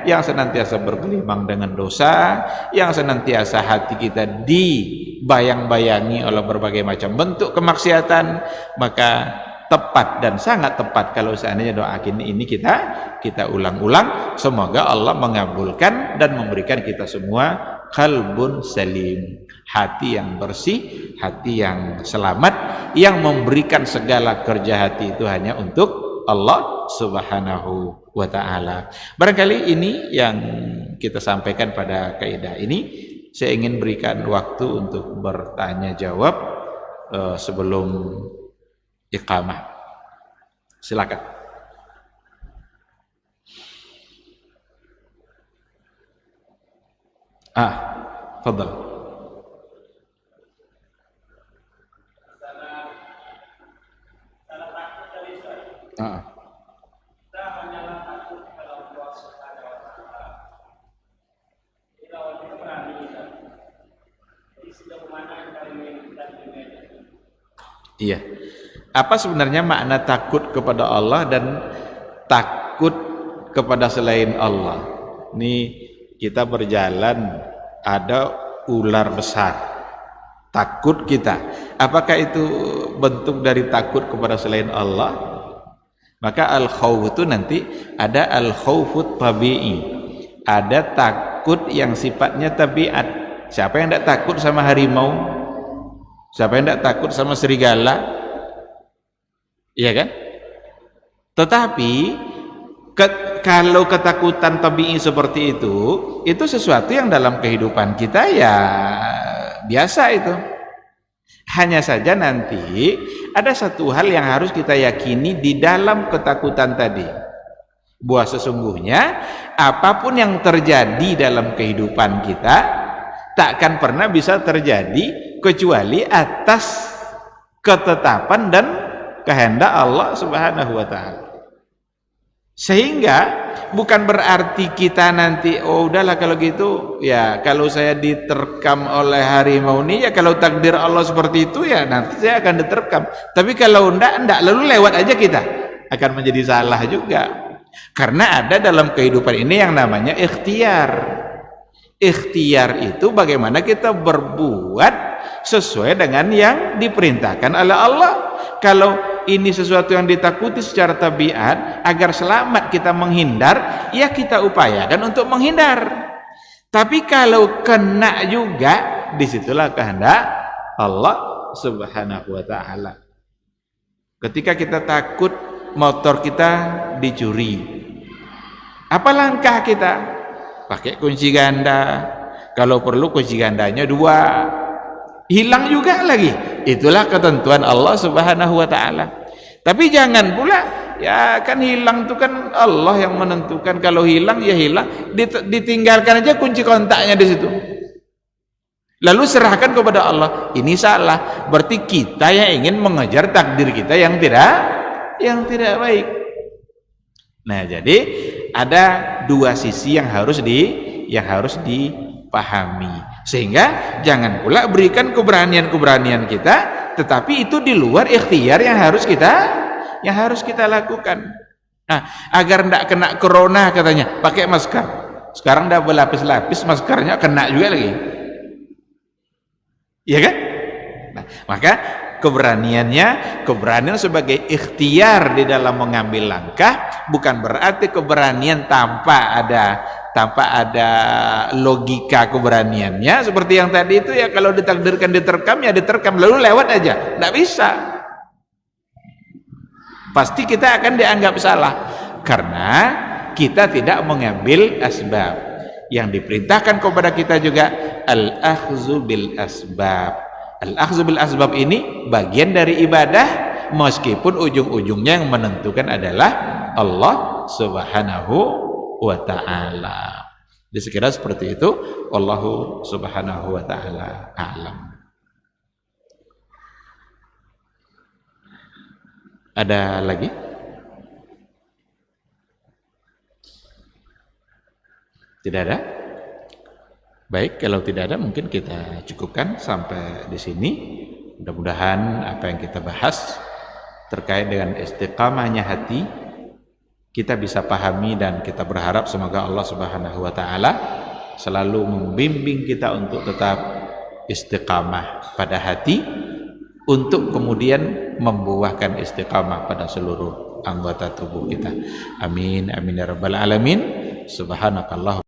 yang senantiasa bergelimang dengan dosa, yang senantiasa hati kita dibayang-bayangi oleh berbagai macam bentuk kemaksiatan, maka tepat dan sangat tepat kalau seandainya doa ini kita ulang-ulang. Semoga Allah mengabulkan dan memberikan kita semua qalbun salim, hati yang bersih, hati yang selamat, yang memberikan segala kerja hati itu hanya untuk Allah Subhanahu wa ta'ala. Barangkali ini yang kita sampaikan pada kaidah ini. Saya ingin berikan waktu untuk bertanya jawab sebelum iqamah. Silakan. Fadhal. Iya. Apa sebenarnya makna takut kepada Allah dan takut kepada selain Allah? Ini kita berjalan, ada ular besar, takut kita. Apakah itu bentuk dari takut kepada selain Allah? Maka al-khawf itu nanti ada al-khawfut tabi'i, ada takut yang sifatnya tabiat. Siapa yang tidak takut sama harimau? Siapa yang tidak takut sama serigala? Iya kan? Tetapi kalau ketakutan tabi'i seperti itu sesuatu yang dalam kehidupan kita ya biasa itu. Hanya saja nanti ada satu hal yang harus kita yakini di dalam ketakutan tadi, bahwa sesungguhnya apapun yang terjadi dalam kehidupan kita takkan pernah bisa terjadi kecuali atas ketetapan dan kehendak Allah Subhanahu wa taala. Sehingga bukan berarti kita nanti oh udahlah kalau gitu ya, kalau saya diterkam oleh harimau ini ya kalau takdir Allah seperti itu ya nanti saya akan diterkam. Tapi kalau enggak lalu lewat aja, kita akan menjadi salah juga. Karena ada dalam kehidupan ini yang namanya ikhtiar. Ikhtiar itu bagaimana kita berbuat sesuai dengan yang diperintahkan oleh Allah. Kalau ini sesuatu yang ditakuti secara tabiat, agar selamat kita menghindar, ya kita upayakan untuk menghindar. Tapi kalau kena juga, disitulah kehendak Allah Subhanahu wa ta'ala. Ketika kita takut motor kita dicuri, apa langkah kita? Pakai kunci ganda, kalau perlu kunci gandanya 2, hilang juga lagi. Itulah ketentuan Allah Subhanahu wa ta'ala. Tapi jangan pula ya kan hilang itu kan Allah yang menentukan. Kalau hilang ya hilang, ditinggalkan aja kunci kontaknya di situ, lalu serahkan kepada Allah. Ini salah. Berarti kita yang ingin mengejar takdir kita yang tidak baik. Nah, jadi ada dua sisi yang harus dipahami, sehingga jangan pula berikan keberanian kita, tetapi itu di luar ikhtiar yang harus kita lakukan. Nah, agar tidak kena corona katanya pakai masker. Sekarang dah berlapis-lapis maskernya, kena juga lagi. Iya kan? Nah, maka keberanian sebagai ikhtiar di dalam mengambil langkah, bukan berarti keberanian tanpa ada logika keberaniannya. Seperti yang tadi itu ya, kalau ditakdirkan diterkam ya diterkam, lalu lewat aja, tidak bisa. Pasti kita akan dianggap salah karena kita tidak mengambil asbab. Yang diperintahkan kepada kita juga al-akhzu bil asbab. Al-akhzu bil asbab ini bagian dari ibadah, meskipun ujung-ujungnya yang menentukan adalah Allah Subhanahu wa ta'ala. Jadi sekira seperti itu. Allahu Subhanahu wa ta'ala a'lam. Ada lagi? Tidak ada? Baik, kalau tidak ada mungkin kita cukupkan sampai di sini. Mudah-mudahan apa yang kita bahas terkait dengan istiqamahnya hati kita bisa pahami, dan kita berharap semoga Allah Subhanahu wa ta'ala selalu membimbing kita untuk tetap istiqamah pada hati, untuk kemudian membuahkan istiqamah pada seluruh anggota tubuh kita. Amin amin ya rabbal alamin. Subhanakallah.